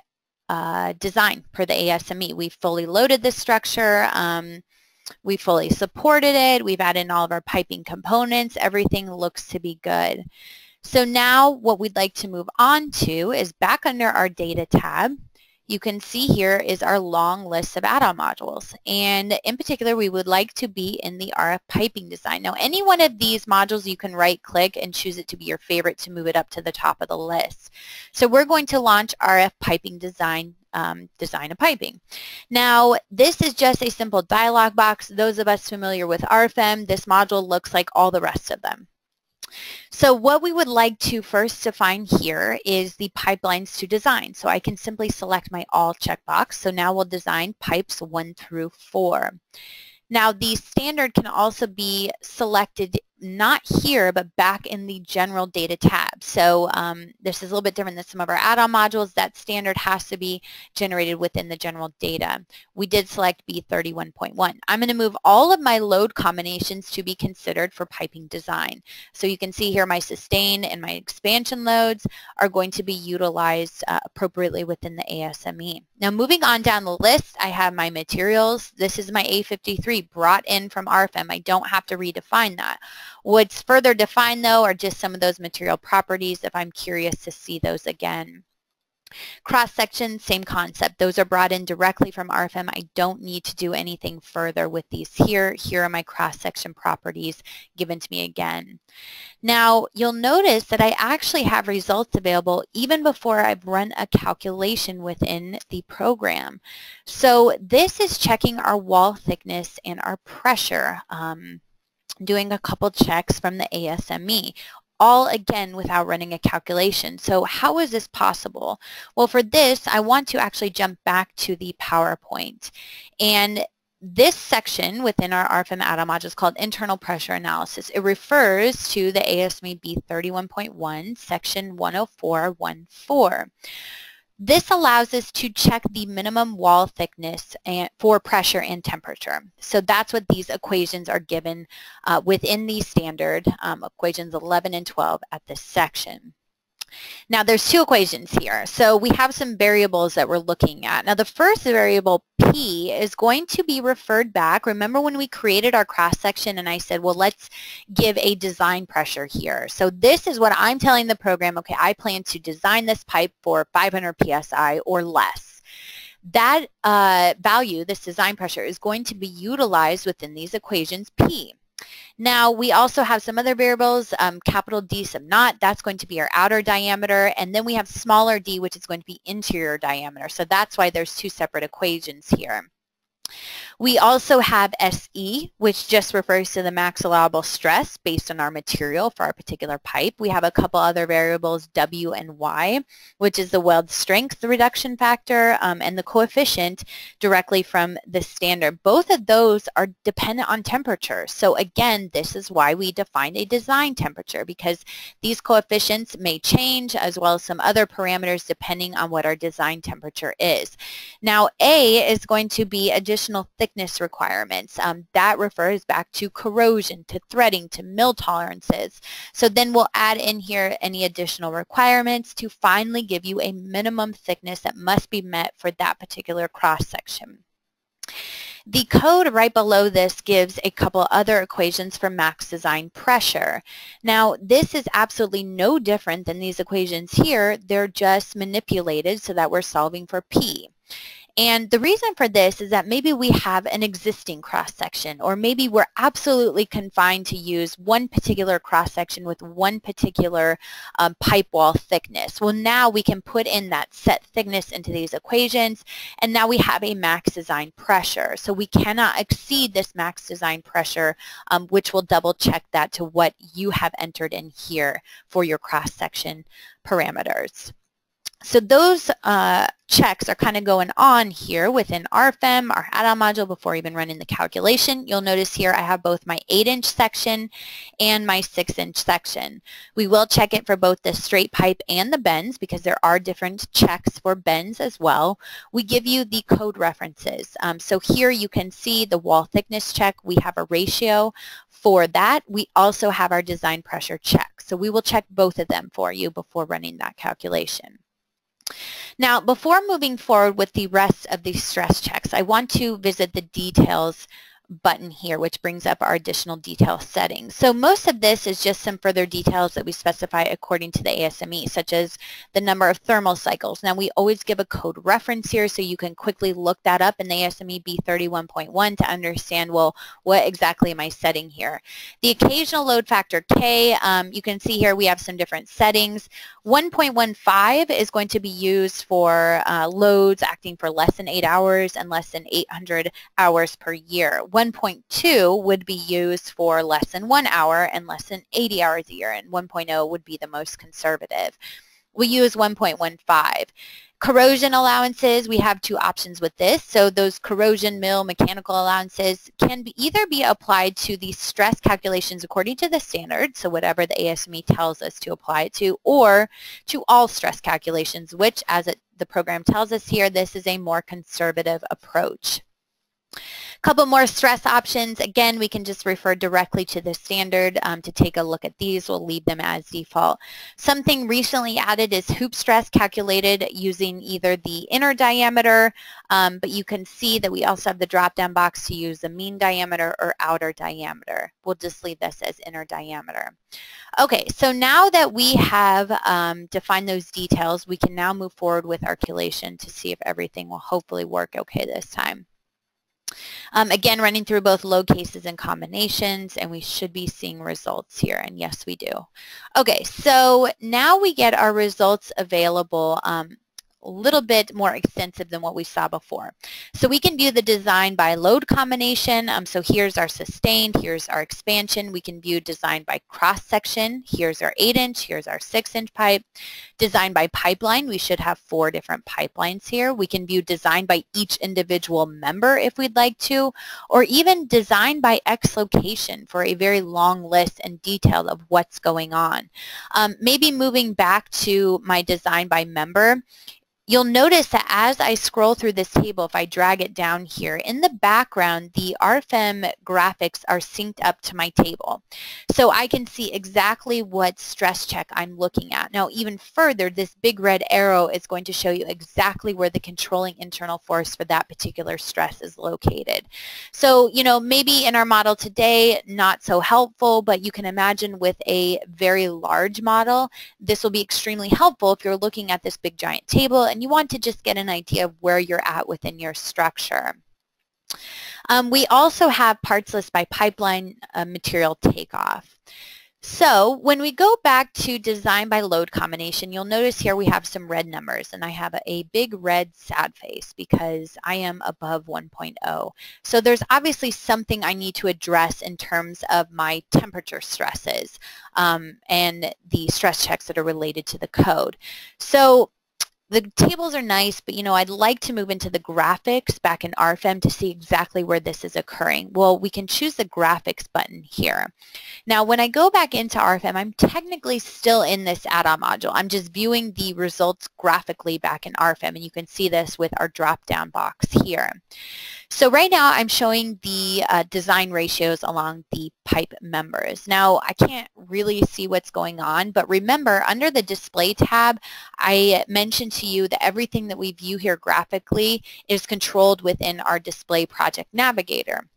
design for the ASME. We've fully loaded this structure. We fully supported it. We've added in all of our piping components. Everything looks to be good. So now what we'd like to move on to is back under our Data tab. You can see here is our long list of add-on modules, and in particular we would like to be in the RF piping design. Now any one of these modules you can right click and choose it to be your favorite to move it up to the top of the list. So we're going to launch RF piping design, design of piping. Now this is just a simple dialog box. Those of us familiar with RFEM, this module looks like all the rest of them. So what we would like to first define here is the pipelines to design. So I can simply select my all checkbox. So now we'll design pipes 1 through 4. Now the standard can also be selected not here, but back in the general data tab. So this is a little bit different than some of our add-on modules. That standard has to be generated within the general data. We did select B31.1. I'm going to move all of my load combinations to be considered for piping design. So you can see here my sustain and my expansion loads are going to be utilized appropriately within the ASME. Now moving on down the list, I have my materials. This is my A53 brought in from RFEM. I don't have to redefine that. What's further defined though are just some of those material properties if I'm curious to see those again. Cross-section, same concept. Those are brought in directly from RFEM. I don't need to do anything further with these here. Here are my cross-section properties given to me again. Now, you'll notice that I actually have results available even before I've run a calculation within the program. So this is checking our wall thickness and our pressure, doing a couple checks from the ASME. All again without running a calculation. So how is this possible? Well, for this, I want to actually jump back to the PowerPoint. And this section within our RFEM add-on module is called Internal Pressure Analysis. It refers to the ASME B31.1, section 104.1.4. This allows us to check the minimum wall thickness for pressure and temperature. So that's what these equations are given within the standard, equations 11 and 12 at this section. Now there's 2 equations here. So we have some variables that we're looking at. Now the first variable P is going to be referred back. Remember when we created our cross-section and I said, well, let's give a design pressure here. So this is what I'm telling the program, okay, I plan to design this pipe for 500 psi or less. That value, this design pressure, is going to be utilized within these equations P. Now we also have some other variables, capital D sub naught, that's going to be our outer diameter, and then we have smaller d, which is going to be interior diameter. So that's why there's 2 separate equations here. We also have SE, which just refers to the max allowable stress based on our material for our particular pipe. We have a couple other variables, W and Y, which is the weld strength reduction factor and the coefficient directly from the standard. Both of those are dependent on temperature. So again, this is why we defined a design temperature, because these coefficients may change as well as some other parameters depending on what our design temperature is. Now A is going to be additional thickness requirements. That refers back to corrosion, to threading, to mill tolerances. So then we'll add in here any additional requirements to finally give you a minimum thickness that must be met for that particular cross-section. The code right below this gives a couple other equations for max design pressure. Now, this is absolutely no different than these equations here. They're just manipulated so that we're solving for P. And the reason for this is that maybe we have an existing cross-section, or maybe we're absolutely confined to use one particular cross-section with one particular pipe wall thickness. Well, now we can put in that set thickness into these equations, and now we have a max design pressure. So we cannot exceed this max design pressure, which will double check that to what you have entered in here for your cross-section parameters. So those checks are kind of going on here within RFEM, our add-on module, before even running the calculation. You'll notice here I have both my 8-inch section and my 6-inch section. We will check it for both the straight pipe and the bends, because there are different checks for bends as well. We give you the code references. So here you can see the wall thickness check. We have a ratio for that. We also have our design pressure check. So we will check both of them for you before running that calculation. Now, before moving forward with the rest of these stress checks, I want to visit the details button here, which brings up our additional detail settings. So most of this is just some further details that we specify according to the ASME, such as the number of thermal cycles. Now, we always give a code reference here, so you can quickly look that up in the ASME B31.1 to understand, well, what exactly am I setting here? The occasional load factor K, you can see here we have some different settings. 1.15 is going to be used for loads acting for less than 8 hours and less than 800 hours per year. 1.2 would be used for less than 1 hour and less than 80 hours a year, and 1.0 would be the most conservative. We use 1.15. Corrosion allowances, we have two options with this. So those corrosion mill mechanical allowances can either be applied to the stress calculations according to the standard, so whatever the ASME tells us to apply it to, or to all stress calculations, which, as the program tells us here, this is a more conservative approach. Couple more stress options. Again, we can just refer directly to the standard to take a look at these. We'll leave them as default. Something recently added is hoop stress, calculated using either the inner diameter, but you can see that we also have the drop-down box to use the mean diameter or outer diameter. We'll just leave this as inner diameter. Okay, so now that we have defined those details, we can now move forward with our calculation to see if everything will hopefully work okay this time. Again, running through both load cases and combinations, and we should be seeing results here, and yes, we do. Okay, so now we get our results available a little bit more extensive than what we saw before. So we can view the design by load combination. So here's our sustained, here's our expansion. We can view design by cross-section. Here's our 8-inch, here's our 6-inch pipe. Design by pipeline, we should have 4 different pipelines here. We can view design by each individual member if we'd like to, or even design by X location for a very long list and detail of what's going on. Maybe moving back to my design by member, you'll notice that as I scroll through this table, if I drag it down here, in the background, the RFEM graphics are synced up to my table. So I can see exactly what stress check I'm looking at. Now, even further, this big red arrow is going to show you exactly where the controlling internal force for that particular stress is located. So, you know, maybe in our model today, not so helpful, but you can imagine with a very large model, this will be extremely helpful if you're looking at this big giant table and you want to just get an idea of where you're at within your structure. We also have parts list by pipeline material takeoff. So when we go back to design by load combination, you'll notice here we have some red numbers, and I have a big red sad face because I am above 1.0. So there's obviously something I need to address in terms of my temperature stresses and the stress checks that are related to the code. So the tables are nice, but I'd like to move into the graphics back in RFEM to see exactly where this is occurring. Well, we can choose the graphics button here. Now, when I go back into RFEM, I'm technically still in this add-on module. I'm just viewing the results graphically back in RFEM, and you can see this with our drop-down box here. So right now I'm showing the design ratios along the pipe members. Now I can't really see what's going on, but remember under the display tab I mentioned to you that everything that we view here graphically is controlled within our display project navigator.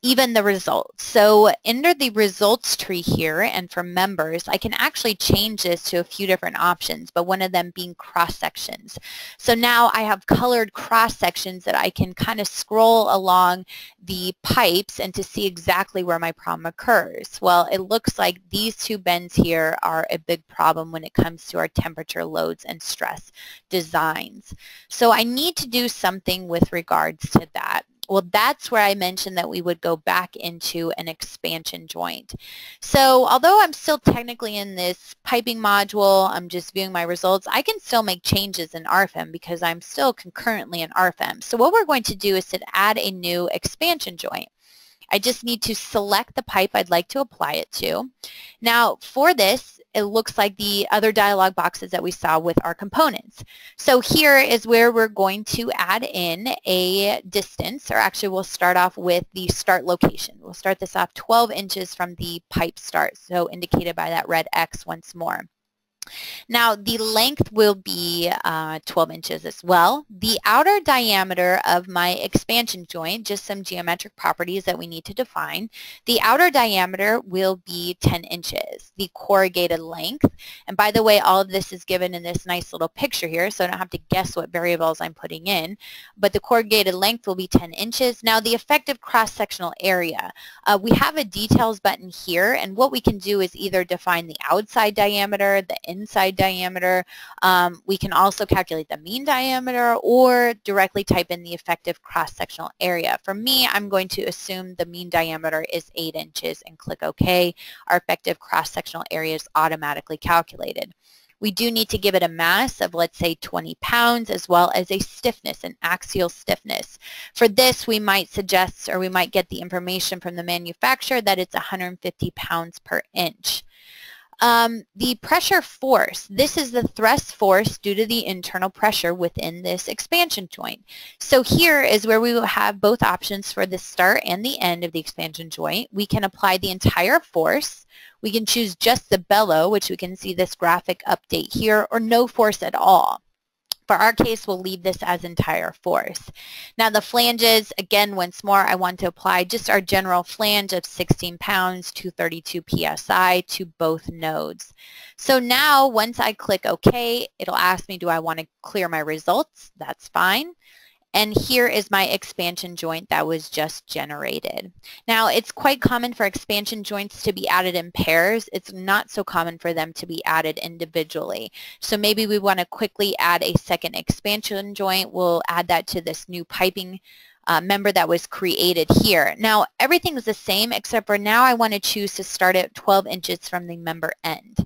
Even the results. So under the results tree here and for members, I can actually change this to a few different options, but one of them being cross sections. So now I have colored cross sections that I can kind of scroll along the pipes and to see exactly where my problem occurs. Well, it looks like these two bends here are a big problem when it comes to our temperature loads and stress designs. So I need to do something with regards to that. Well, that's where I mentioned that we would go back into an expansion joint. So although I'm still technically in this piping module, I'm just viewing my results, I can still make changes in RFEM because I'm still concurrently in RFEM. So what we're going to do is to add a new expansion joint. I just need to select the pipe I'd like to apply it to. Now for this, it looks like the other dialog boxes that we saw with our components. So here is where we're going to add in a distance, or actually we'll start off with the start location. We'll start this off 12 inches from the pipe start, so indicated by that red X once more. Now the length will be 12 inches as well. The outer diameter of my expansion joint, just some geometric properties that we need to define. The outer diameter will be 10 inches. The corrugated length, and by the way, all of this is given in this nice little picture here, so I don't have to guess what variables I'm putting in, but the corrugated length will be 10 inches. Now the effective cross-sectional area. We have a details button here, and what we can do is either define the outside diameter, the inside diameter. We can also calculate the mean diameter or directly type in the effective cross-sectional area. For me, I'm going to assume the mean diameter is 8 inches and click OK. Our effective cross-sectional area is automatically calculated. We do need to give it a mass of, let's say, 20 pounds, as well as a stiffness, an axial stiffness. For this, we might suggest, or we might get the information from the manufacturer that it's 150 pounds per inch. The pressure force, this is the thrust force due to the internal pressure within this expansion joint. So here is where we will have both options for the start and the end of the expansion joint. We can apply the entire force. We can choose just the bellow, which we can see this graphic update here, or no force at all. For our case, we'll leave this as entire force. Now the flanges, again, once more, I want to apply just our general flange of 16 pounds, 232 psi to both nodes. So now once I click OK, it'll ask me, do I want to clear my results? That's fine. And here is my expansion joint that was just generated. Now, it's quite common for expansion joints to be added in pairs. It's not so common for them to be added individually. So maybe we want to quickly add a second expansion joint. We'll add that to this new piping member that was created here. Now, everything is the same except for now I want to choose to start at 12 inches from the member end.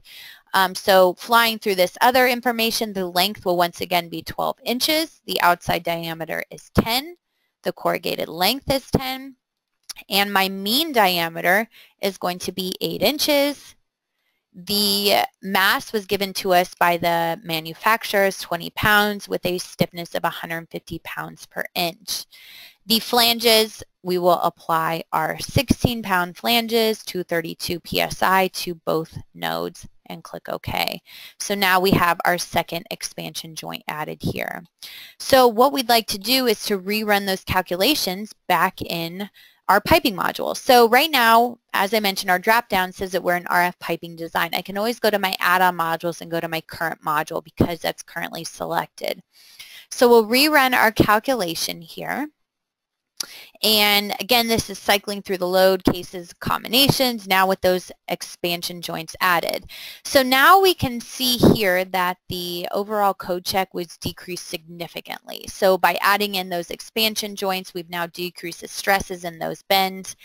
So flying through this other information, the length will once again be 12 inches. The outside diameter is 10. The corrugated length is 10. And my mean diameter is going to be 8 inches. The mass was given to us by the manufacturers, 20 pounds, with a stiffness of 150 pounds per inch. The flanges, we will apply our 16-pound flanges, 232 psi to both nodes and click OK. So now we have our second expansion joint added here. So what we'd like to do is to rerun those calculations back in our piping module. So right now, as I mentioned, our drop-down says that we're in RF piping design. I can always go to my add-on modules and go to my current module because that's currently selected. So we'll rerun our calculation here. And again, this is cycling through the load cases combinations, now with those expansion joints added. So now we can see here that the overall code check was decreased significantly. So by adding in those expansion joints, we've now decreased the stresses in those bends.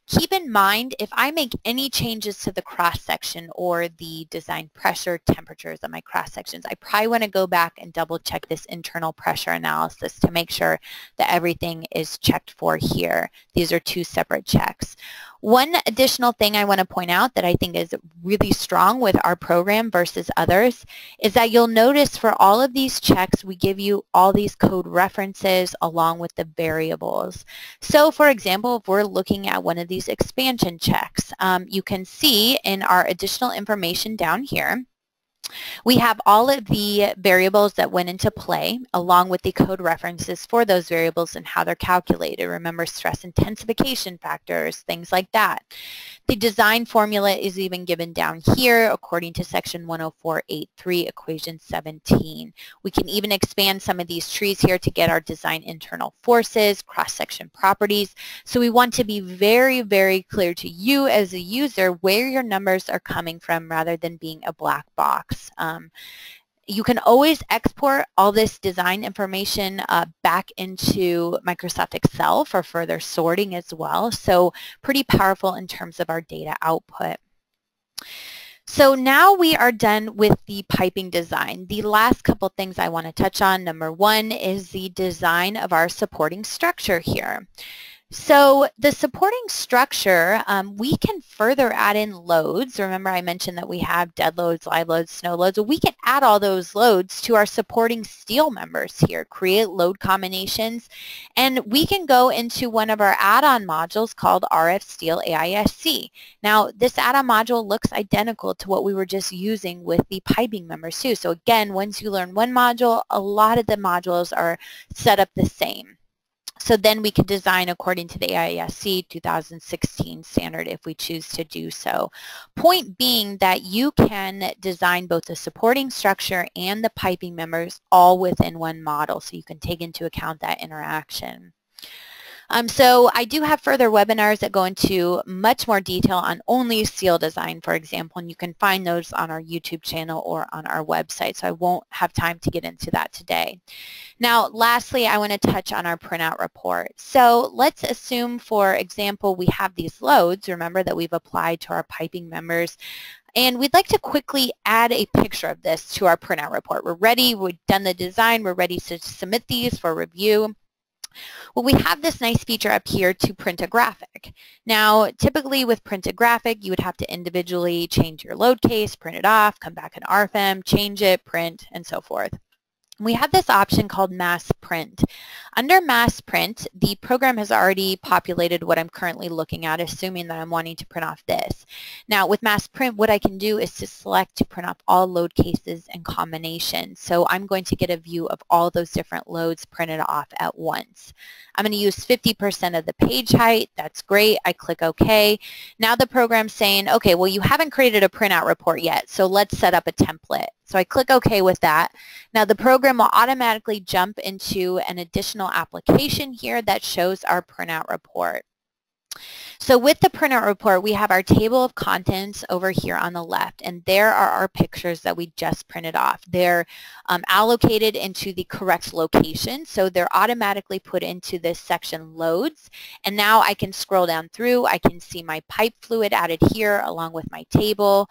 Keep in mind, if I make any changes to the cross-section or the design pressure temperatures of my cross-sections, I probably want to go back and double check this internal pressure analysis to make sure that everything is checked for here. These are two separate checks. One additional thing I want to point out that I think is really strong with our program versus others is that you'll notice for all of these checks, we give you all these code references along with the variables. So for example, if we're looking at one of these expansion checks, you can see in our additional information down here, we have all of the variables that went into play along with the code references for those variables and how they're calculated. Remember stress intensification factors, things like that. The design formula is even given down here according to section 104.8.3 equation 17. We can even expand some of these trees here to get our design internal forces, cross-section properties. So we want to be very, very clear to you as a user where your numbers are coming from rather than being a black box. You can always export all this design information back into Microsoft Excel for further sorting as well. So pretty powerful in terms of our data output. So now we are done with the piping design. The last couple things I want to touch on, number one, is the design of our supporting structure here. So the supporting structure, we can further add in loads. Remember I mentioned that we have dead loads, live loads, snow loads. We can add all those loads to our supporting steel members here, create load combinations, and we can go into one of our add-on modules called RF Steel AISC. Now this add-on module looks identical to what we were just using with the piping members too. So again, once you learn one module, a lot of the modules are set up the same. So then we can design according to the AISC 2016 standard if we choose to do so. Point being that you can design both the supporting structure and the piping members all within one model, so you can take into account that interaction. So I do have further webinars that go into much more detail on only steel design, for example, and you can find those on our YouTube channel or on our website, so I won't have time to get into that today. Now, lastly, I want to touch on our printout report. So let's assume, for example, we have these loads, remember, that we've applied to our piping members, and we'd like to quickly add a picture of this to our printout report. We're ready, we've done the design, we're ready to submit these for review. Well, we have this nice feature up here to print a graphic. Now, typically with print a graphic, you would have to individually change your load case, print it off, come back in RFEM, change it, print, and so forth. We have this option called mass print. Under mass print, the program has already populated what I'm currently looking at, assuming that I'm wanting to print off this. Now with mass print, what I can do is to select to print off all load cases and combinations. So I'm going to get a view of all those different loads printed off at once. I'm going to use 50% of the page height. That's great. I click OK. Now the program's saying, okay, well, you haven't created a printout report yet, so let's set up a template. So I click OK with that. Now the program will automatically jump into an additional application here that shows our printout report. So with the printout report, we have our table of contents over here on the left, and there are our pictures that we just printed off. They're allocated into the correct location, so they're automatically put into this section loads, and now I can scroll down through. I can see my pipe fluid added here along with my table,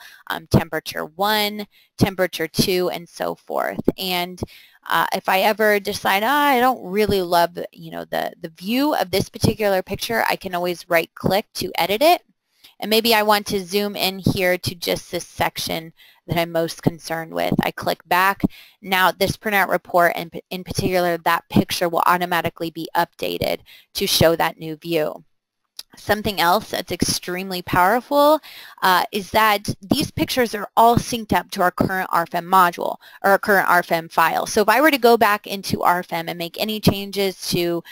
temperature 1, temperature 2, and so forth. And if I ever decide, I don't really love, the view of this particular picture, I can always right-click to edit it. And maybe I want to zoom in here to just this section that I'm most concerned with. I click back. Now this printout report, and in particular that picture, will automatically be updated to show that new view. Something else that's extremely powerful is that these pictures are all synced up to our current RFEM module or our current RFEM file. So if I were to go back into RFEM and make any changes to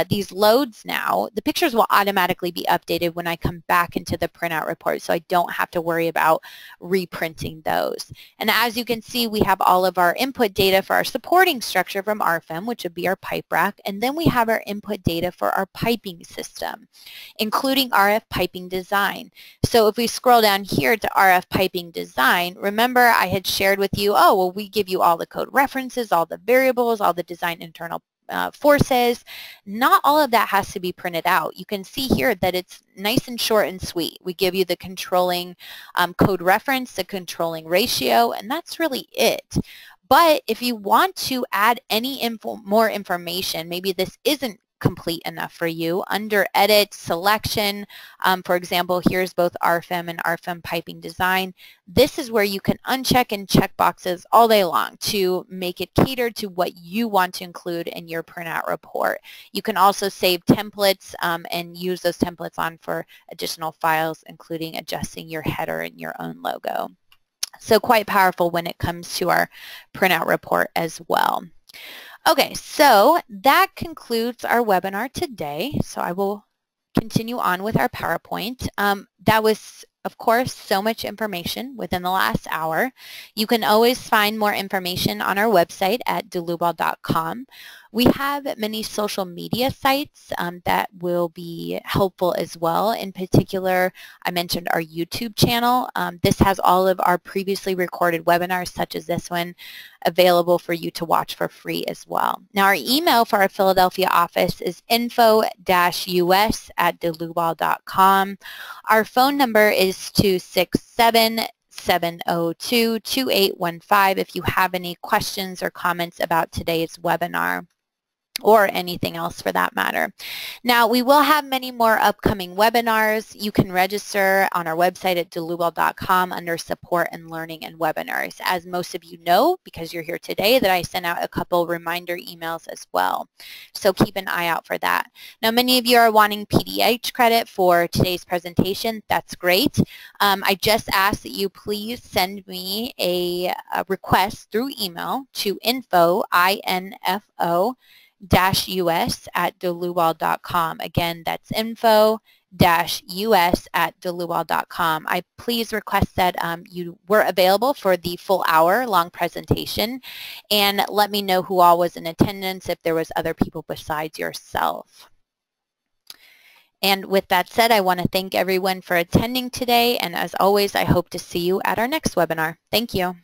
these loads now, the pictures will automatically be updated when I come back into the printout report, so I don't have to worry about reprinting those. And as you can see, we have all of our input data for our supporting structure from RFEM, which would be our pipe rack, and then we have our input data for our piping system, including RF piping design. So if we scroll down here to RF piping design, remember I had shared with you, oh, well, we give you all the code references, all the variables, all the design internal forces. Not all of that has to be printed out. You can see here that it's nice and short and sweet. We give you the controlling code reference, the controlling ratio, and that's really it. But if you want to add any more information, maybe this isn't complete enough for you, under Edit, Selection, for example, here's both RFEM and RFEM piping design. This is where you can uncheck and check boxes all day long to make it cater to what you want to include in your printout report. You can also save templates and use those templates on for additional files, including adjusting your header and your own logo. So quite powerful when it comes to our printout report as well. Okay, so that concludes our webinar today. So I will continue on with our PowerPoint. That was, of course, so much information within the last hour. You can always find more information on our website at dlubal.com. We have many social media sites that will be helpful as well. In particular, I mentioned our YouTube channel. This has all of our previously recorded webinars, such as this one, available for you to watch for free as well. Now, our email for our Philadelphia office is info-us@dlubal.com. Our phone number is 267-702-2815 if you have any questions or comments about today's webinar, or anything else for that matter. Now, we will have many more upcoming webinars. You can register on our website at dlubal.com under Support and Learning and Webinars. As most of you know, because you're here today, that I sent out a couple reminder emails as well. So keep an eye out for that. Now, many of you are wanting PDH credit for today's presentation. That's great. I just ask that you please send me a request through email to info@dlubal.com. Again, that's info-us@dlubal.com. I please request that you were available for the full hour-long presentation, and let me know who all was in attendance if there was other people besides yourself. And with that said, I want to thank everyone for attending today, and as always, I hope to see you at our next webinar. Thank you.